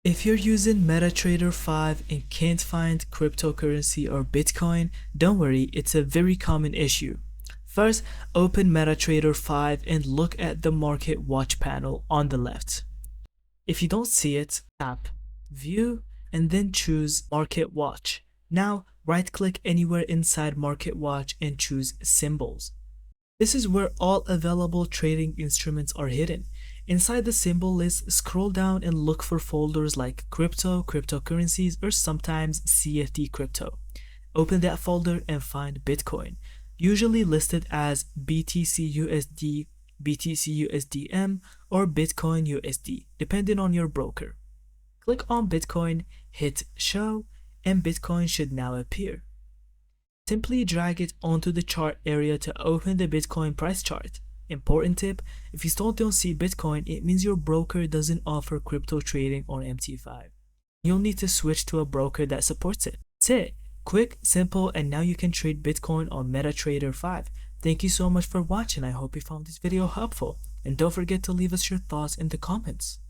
If you're using MetaTrader 5 and can't find cryptocurrency or Bitcoin, don't worry, it's a very common issue. First, open MetaTrader 5 and look at the Market Watch panel on the left. If you don't see it, tap View and then choose Market Watch. Now, right-click anywhere inside Market Watch and choose Symbols. This is where all available trading instruments are hidden. Inside the symbol list, scroll down and look for folders like crypto, cryptocurrencies, or sometimes CFD crypto. Open that folder and find Bitcoin, usually listed as BTC/USD, BTC/USDM, or Bitcoin USD, depending on your broker. Click on Bitcoin, hit Show, and Bitcoin should now appear. Simply drag it onto the chart area to open the Bitcoin price chart. Important tip, if you still don't see Bitcoin, it means your broker doesn't offer crypto trading on MT5. You'll need to switch to a broker that supports it. That's it. Quick, simple, and now you can trade Bitcoin on MetaTrader 5. Thank you so much for watching. I hope you found this video helpful. And don't forget to leave us your thoughts in the comments.